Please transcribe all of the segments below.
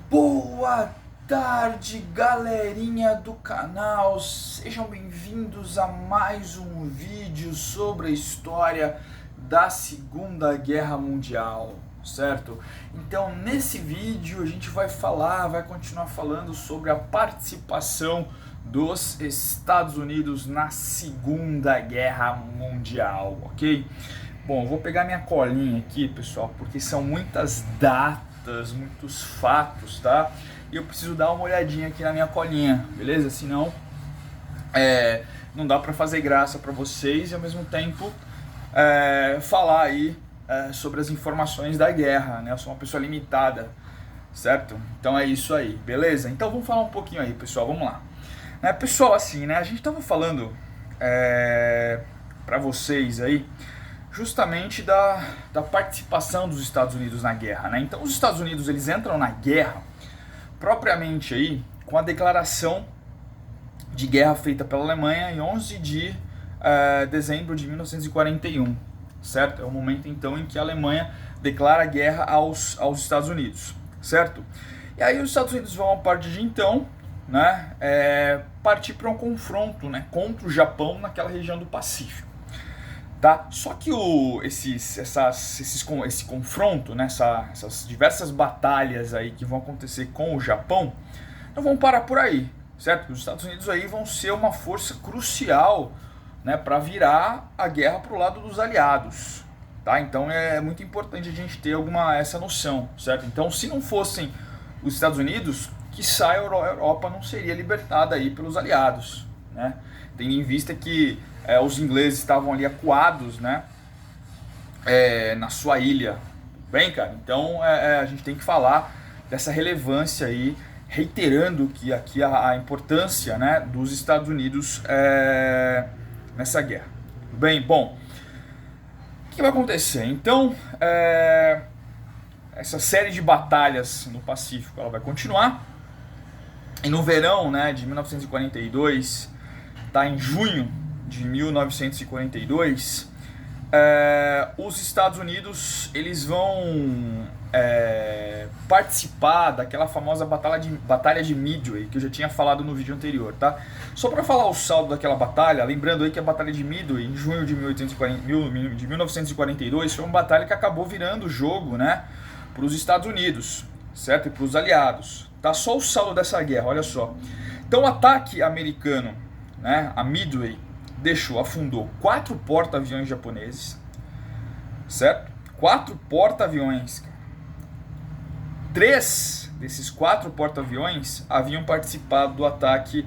Boa tarde, galerinha do canal, sejam bem-vindos a mais um vídeo sobre a história da Segunda Guerra Mundial, certo? Então, nesse vídeo a gente vai continuar falando sobre a participação dos Estados Unidos na Segunda Guerra Mundial, ok? Bom, eu vou pegar minha colinha aqui, pessoal, porque são muitas datas, muitos fatos, tá? E eu preciso dar uma olhadinha aqui na minha colinha, beleza? Senão não dá pra fazer graça pra vocês e ao mesmo tempo falar aí sobre as informações da guerra, né? Eu sou uma pessoa limitada, certo? Então é isso aí, beleza? Então vamos falar um pouquinho aí, pessoal, vamos lá. Pessoal, assim, né? A gente tava falando pra vocês aí justamente da participação dos Estados Unidos na guerra, né? Então os Estados Unidos eles entram na guerra propriamente aí com a declaração de guerra feita pela Alemanha em 11 de dezembro de 1941, certo? É o momento então em que a Alemanha declara guerra aos Estados Unidos, certo? E aí os Estados Unidos vão a partir de então, né, partir para um confronto, né, contra o Japão naquela região do Pacífico. Tá? Só que esse confronto, né, essas diversas batalhas aí que vão acontecer com o Japão, não vão parar por aí, certo? Os Estados Unidos aí vão ser uma força crucial, né, para virar a guerra para o lado dos aliados, tá? Então é muito importante a gente ter essa noção, certo? Então, se não fossem os Estados Unidos, quiçá a Europa não seria libertada aí pelos aliados, né? Tendo em vista que os ingleses estavam ali acuados, né, na sua ilha. Bem, cara, então a gente tem que falar dessa relevância aí, reiterando que aqui a importância, né, dos Estados Unidos nessa guerra. Bem, bom, o que vai acontecer? Então, essa série de batalhas no Pacífico ela vai continuar. E no verão, né, de 1942, tá, em junho de 1942, os Estados Unidos eles vão participar daquela famosa batalha de Midway, que eu já tinha falado no vídeo anterior, tá? Só para falar o saldo daquela batalha, lembrando aí que a batalha de Midway, em junho de 1942, foi uma batalha que acabou virando o jogo, né, para os Estados Unidos, certo? E para os aliados, tá? Só o saldo dessa guerra, olha só. Então o ataque americano, né, a Midway, afundou 4 porta-aviões japoneses, certo? 4 porta-aviões. 3 desses 4 porta-aviões haviam participado do ataque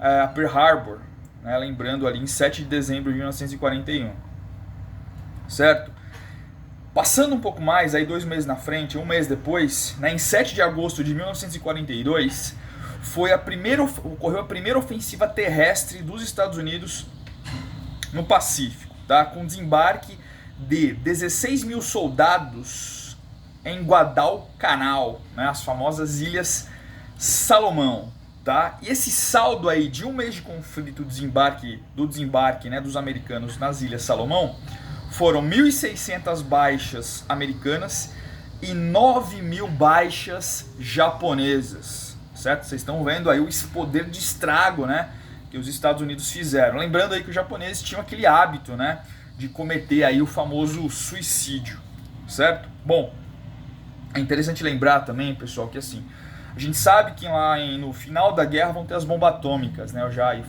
a Pearl Harbor, né? Lembrando ali em 7 de dezembro de 1941, certo? Passando um pouco mais, aí 2 meses na frente, um mês depois, né, em 7 de agosto de 1942, ocorreu a primeira ofensiva terrestre dos Estados Unidos no Pacífico, tá? Com desembarque de 16 mil soldados em Guadalcanal, né? As famosas Ilhas Salomão, tá? E esse saldo aí de um mês de conflito, do desembarque, né, dos americanos nas Ilhas Salomão, foram 1.600 baixas americanas e 9.000 baixas japonesas, certo? Vocês estão vendo aí o poder de estrago, né, que os Estados Unidos fizeram. Lembrando aí que os japoneses tinham aquele hábito, né, de cometer aí o famoso suicídio, certo? Bom, é interessante lembrar também, pessoal, que assim, a gente sabe que lá no final da guerra vão ter as bombas atômicas, né,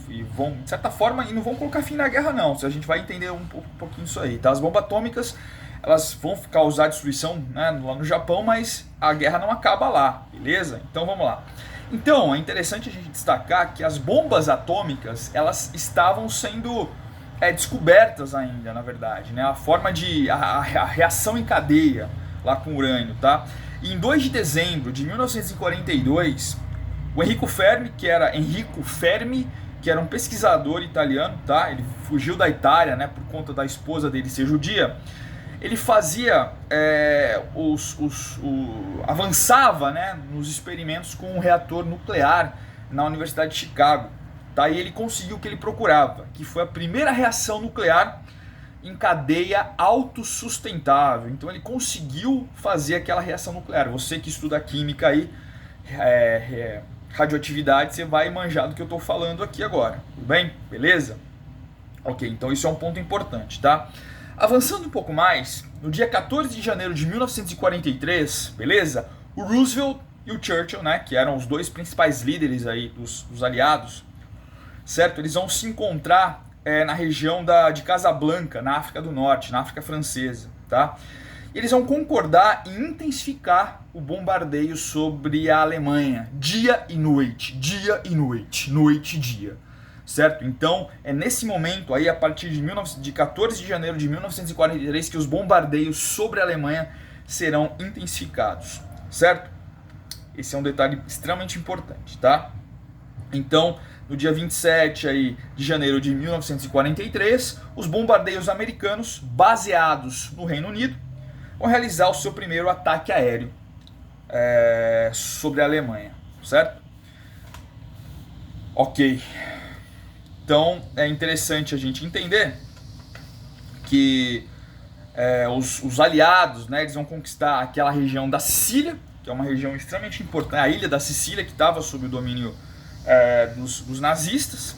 e vão, de certa forma, e não vão colocar fim na guerra não, a gente vai entender um pouquinho isso aí, tá? As bombas atômicas, elas vão causar destruição, né, lá no Japão, mas a guerra não acaba lá, beleza? Então vamos lá. Então, é interessante a gente destacar que as bombas atômicas, elas estavam sendo descobertas ainda, na verdade, né? A forma de a reação em cadeia lá com urânio, tá? E em 2 de dezembro de 1942, o Enrico Fermi, que era um pesquisador italiano, tá? Ele fugiu da Itália, né, por conta da esposa dele ser judia. Ele fazia avançava, né, nos experimentos com um reator nuclear na Universidade de Chicago, tá? E ele conseguiu o que ele procurava, que foi a primeira reação nuclear em cadeia autossustentável. Então ele conseguiu fazer aquela reação nuclear. Você que estuda química aí radioatividade, você vai manjar do que eu estou falando aqui agora, tudo bem? Beleza? Ok, então isso é um ponto importante, tá? Avançando um pouco mais, no dia 14 de janeiro de 1943, beleza? O Roosevelt e o Churchill, né, que eram os dois principais líderes aí dos aliados, certo? Eles vão se encontrar na região de Casablanca, na África do Norte, na África Francesa, tá? E eles vão concordar em intensificar o bombardeio sobre a Alemanha, dia e noite, noite e dia, certo? Então, é nesse momento aí, a partir de 14 de janeiro de 1943, que os bombardeios sobre a Alemanha serão intensificados, certo? Esse é um detalhe extremamente importante, tá? Então, no dia 27 aí de janeiro de 1943, os bombardeios americanos, baseados no Reino Unido, vão realizar o seu primeiro ataque aéreo sobre a Alemanha, certo? Ok. Então, é interessante a gente entender que os aliados, né, eles vão conquistar aquela região da Sicília, que é uma região extremamente importante, a ilha da Sicília, que estava sob o domínio dos nazistas,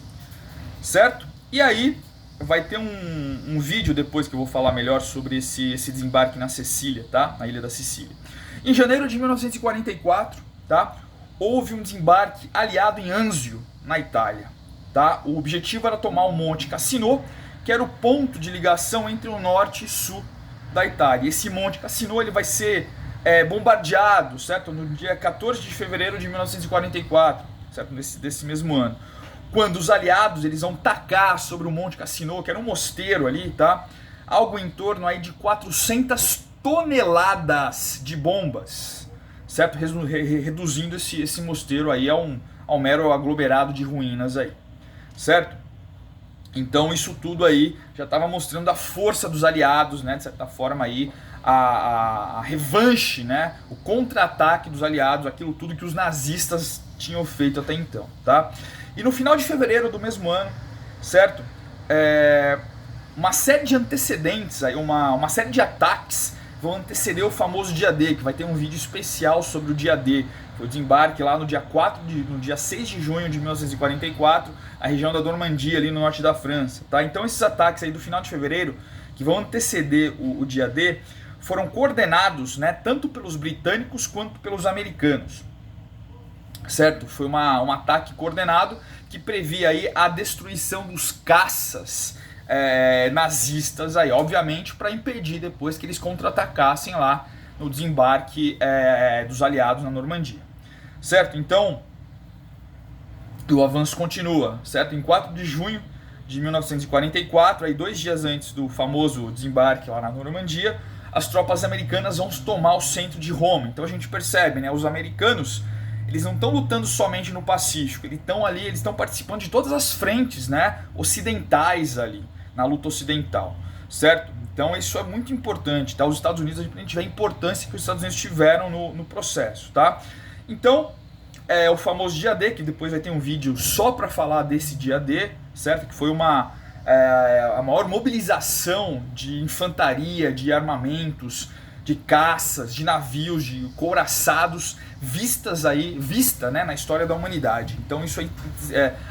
certo? E aí vai ter um vídeo depois que eu vou falar melhor sobre esse desembarque na Sicília, tá? Na ilha da Sicília. Em janeiro de 1944, tá? Houve um desembarque aliado em Anzio, na Itália, tá? O objetivo era tomar o Monte Cassino, que era o ponto de ligação entre o norte e sul da Itália. Esse Monte Cassino ele vai ser bombardeado, certo? No dia 14 de fevereiro de 1944. Certo? Desse mesmo ano, quando os aliados eles vão tacar sobre o Monte Cassino, que era um mosteiro ali, tá? Algo em torno aí de 400 toneladas de bombas, certo? Reduzindo esse mosteiro aí ao mero aglomerado de ruínas aí, certo? Então isso tudo aí já estava mostrando a força dos aliados, né? De certa forma aí a revanche, né? O contra-ataque dos aliados, aquilo tudo que os nazistas tinham feito até então, tá? E no final de fevereiro do mesmo ano, certo? Uma série de antecedentes, aí, uma série de ataques vão anteceder o famoso dia D, que vai ter um vídeo especial sobre o dia D. Foi o desembarque lá no dia 6 de junho de 1944, a região da Normandia, ali no norte da França, tá? Então esses ataques aí do final de fevereiro, que vão anteceder o dia D, foram coordenados, né, tanto pelos britânicos quanto pelos americanos. Certo? Foi um ataque coordenado que previa aí a destruição dos caças nazistas, aí, obviamente, para impedir depois que eles contra-atacassem lá no desembarque dos aliados na Normandia. Certo? Então, o avanço continua. Certo? Em 4 de junho de 1944, aí 2 dias antes do famoso desembarque lá na Normandia, as tropas americanas vão tomar o centro de Roma. Então a gente percebe, né, os americanos eles não estão lutando somente no Pacífico, eles estão participando de todas as frentes, né, ocidentais ali, na luta ocidental, certo? Então isso é muito importante, tá? Os Estados Unidos, a gente vê a importância que os Estados Unidos tiveram no processo, tá? Então, o famoso dia D, que depois vai ter um vídeo só para falar desse dia D, certo? Que foi a maior mobilização de infantaria, de armamentos, de caças, de navios, de couraçados vista, né, na história da humanidade. Então isso aí,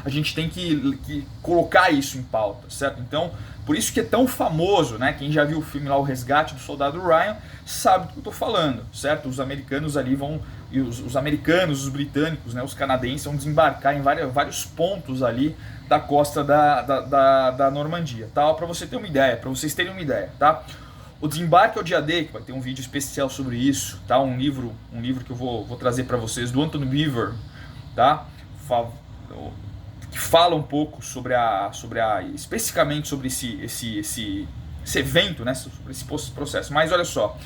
a gente tem que colocar isso em pauta, certo? Então, por isso que é tão famoso, né? Quem já viu o filme lá, O Resgate do Soldado Ryan, sabe do que eu tô falando, certo? Os americanos ali vão, e os americanos, os britânicos, né, os canadenses vão desembarcar em vários pontos ali da costa da Normandia, tá? Para você ter uma ideia, para vocês terem uma ideia, tá? O desembarque ao dia D, que vai ter um vídeo especial sobre isso, tá? Um livro que eu vou trazer para vocês do Anthony Beevor, tá? Que fala um pouco especificamente sobre esse evento, né? Sobre esse processo. Mas olha só,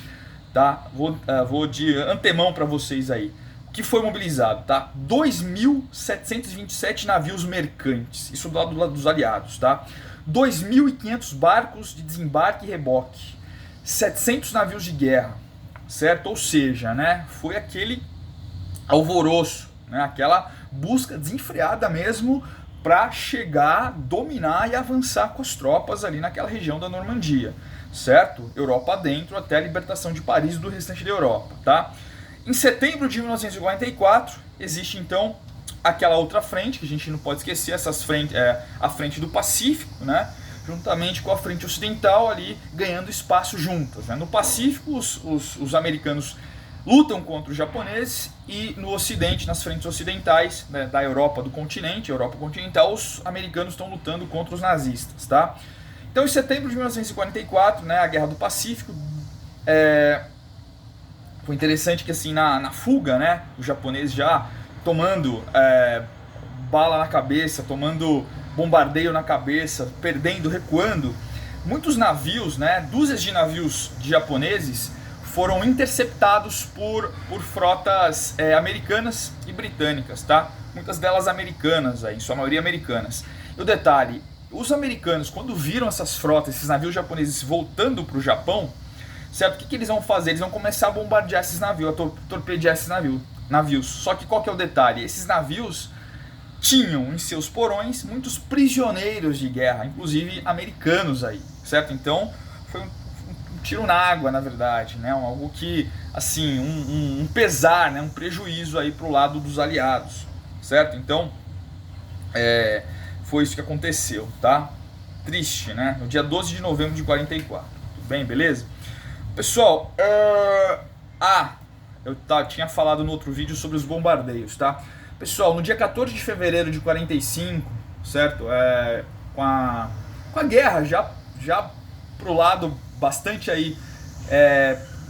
tá? Vou de antemão para vocês aí. O que foi mobilizado, tá? 2.727 navios mercantes, isso do lado dos aliados, tá? 2.500 barcos de desembarque e reboque. 700 navios de guerra, certo? Ou seja, né, foi aquele alvoroço, né, aquela busca desenfreada mesmo para chegar, dominar e avançar com as tropas ali naquela região da Normandia, certo? Europa dentro até a libertação de Paris e do restante da Europa, tá? Em setembro de 1944, existe então aquela outra frente, que a gente não pode esquecer, a frente do Pacífico, né? Juntamente com a frente ocidental ali, ganhando espaço juntas, né? No Pacífico, os americanos lutam contra os japoneses, e no Ocidente, nas frentes ocidentais, né, da Europa do continente, Europa continental, os americanos estão lutando contra os nazistas, tá? Então, em setembro de 1944, né, a Guerra do Pacífico, foi interessante que assim, na fuga, né, os japoneses já tomando bala na cabeça, tomando bombardeio na cabeça, perdendo, recuando, muitos navios, né, dúzias de navios de japoneses foram interceptados por frotas americanas e britânicas, tá? Muitas delas americanas, aí, em sua maioria americanas. E o detalhe, os americanos, quando viram essas frotas, esses navios japoneses voltando para o Japão, certo? O que eles vão fazer? Eles vão começar a bombardear esses navios, a torpedear esses navios. Só que qual que é o detalhe? Esses navios tinham em seus porões muitos prisioneiros de guerra, inclusive americanos aí, certo? Então foi um tiro na água, na verdade, né? Algo que, assim, um pesar, né? Um prejuízo aí pro lado dos aliados, certo? Então foi isso que aconteceu, tá? Triste, né? No dia 12 de novembro de 44. Tudo bem, beleza? Pessoal, eu tinha falado no outro vídeo sobre os bombardeios, tá? Pessoal, no dia 14 de fevereiro de 45, certo? Com a guerra já pro lado bastante aí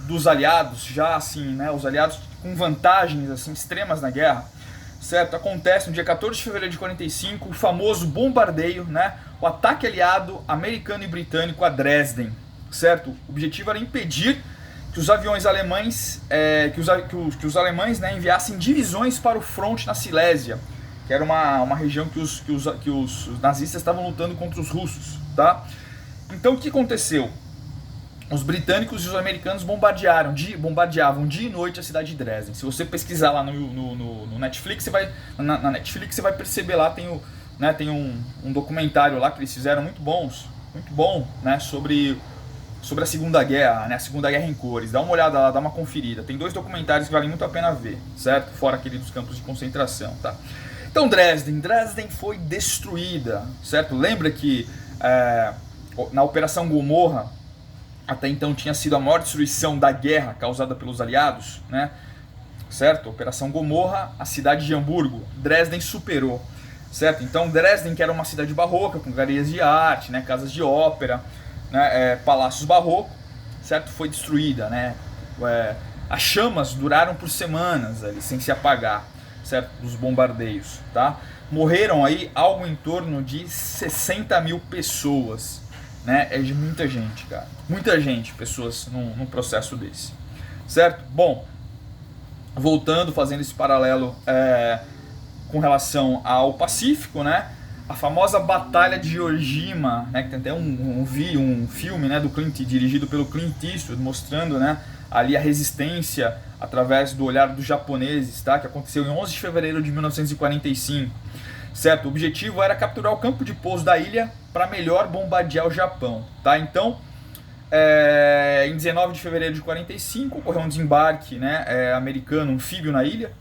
dos aliados, já assim, né? Os aliados com vantagens assim extremas na guerra, certo? Acontece no dia 14 de fevereiro de 45 o famoso bombardeio, né? O ataque aliado americano e britânico a Dresden, certo? O objetivo era impedir que os aviões alemães, que os alemães, né, enviassem divisões para o fronte na Silésia, que era uma região que os nazistas estavam lutando contra os russos, tá? Então o que aconteceu? Os britânicos e os americanos bombardeavam dia e noite a cidade de Dresden. Se você pesquisar lá no Netflix, na Netflix você vai perceber lá, tem um documentário lá que eles fizeram muito bom, né, sobre a Segunda Guerra, né, a Segunda Guerra em cores. Dá uma olhada lá, dá uma conferida. Tem 2 documentários que valem muito a pena ver, certo? Fora aquele dos campos de concentração, tá? Então Dresden foi destruída, certo? Lembra que na Operação Gomorra, até então tinha sido a maior destruição da guerra causada pelos aliados, né? Certo? Operação Gomorra, a cidade de Hamburgo, Dresden superou, certo? Então Dresden, que era uma cidade barroca, com galerias de arte, né, casas de ópera, né, palácios barrocos, certo? Foi destruída, né? As chamas duraram por semanas ali, sem se apagar, certo? Dos bombardeios, tá? Morreram aí algo em torno de 60 mil pessoas, né? É de muita gente, cara. Muita gente, pessoas num processo desse, certo? Bom, voltando, fazendo esse paralelo com relação ao Pacífico, né? A famosa Batalha de Iwo Jima, né? Que tem até um filme, né, dirigido pelo Clint Eastwood, mostrando, né, ali a resistência através do olhar dos japoneses, tá? Que aconteceu em 11 de fevereiro de 1945. Certo? O objetivo era capturar o campo de pouso da ilha para melhor bombardear o Japão, tá? Então, em 19 de fevereiro de 45 ocorreu um desembarque, né, americano, anfíbio na ilha,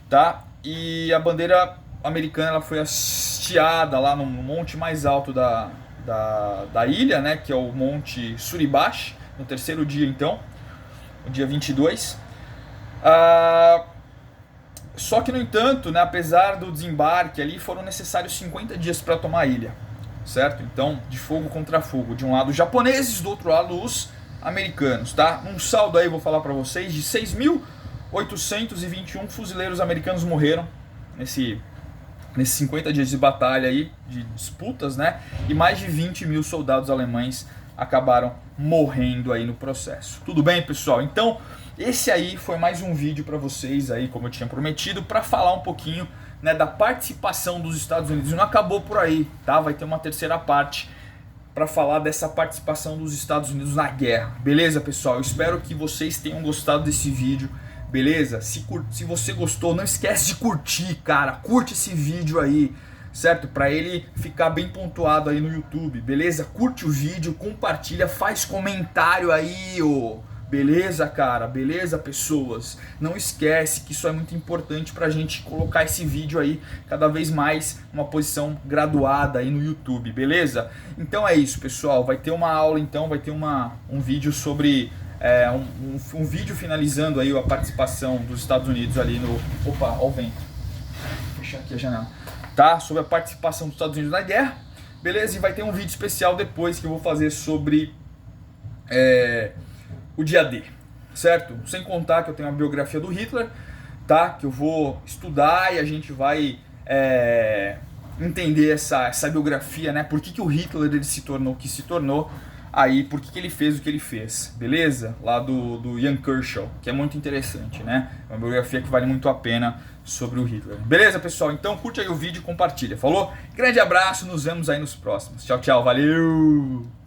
tá? E a bandeira americana ela foi hasteada lá no monte mais alto da ilha, né, que é o Monte Suribachi, no terceiro dia então, o dia 22. Só que, no entanto, né, apesar do desembarque ali, foram necessários 50 dias para tomar a ilha, certo? Então, de fogo contra fogo, de um lado os japoneses, do outro lado os americanos, tá? Um saldo aí, vou falar para vocês, de 6.821 fuzileiros americanos morreram nesses 50 dias de batalha aí, de disputas, né? E mais de 20 mil soldados alemães acabaram morrendo aí no processo. Tudo bem, pessoal? Então, esse aí foi mais um vídeo para vocês aí, como eu tinha prometido, para falar um pouquinho, né, da participação dos Estados Unidos. Não acabou por aí, tá? Vai ter uma terceira parte para falar dessa participação dos Estados Unidos na guerra. Beleza, pessoal? Eu espero que vocês tenham gostado desse vídeo. Beleza? Se você gostou, não esquece de curtir, cara. Curte esse vídeo aí, certo? Para ele ficar bem pontuado aí no YouTube, beleza? Curte o vídeo, compartilha, faz comentário aí, Beleza, cara? Beleza, pessoas? Não esquece que isso é muito importante pra gente colocar esse vídeo aí cada vez mais numa posição graduada aí no YouTube, beleza? Então é isso, pessoal. Vai ter uma aula, então, vai ter um vídeo sobre... um vídeo finalizando aí a participação dos Estados Unidos ali no... Opa, ó o vento. Vou fechar aqui a janela. Tá? Sobre a participação dos Estados Unidos na guerra. Beleza? E vai ter um vídeo especial depois que eu vou fazer sobre... o dia D, certo? Sem contar que eu tenho a biografia do Hitler, tá? Que eu vou estudar e a gente vai entender essa biografia, né? Por que o Hitler ele se tornou o que se tornou, aí por que ele fez o que ele fez, beleza? Lá do Ian Kershaw, que é muito interessante, né? É uma biografia que vale muito a pena sobre o Hitler. Beleza, pessoal? Então curte aí o vídeo e compartilha, falou? Grande abraço, nos vemos aí nos próximos. Tchau, tchau, valeu!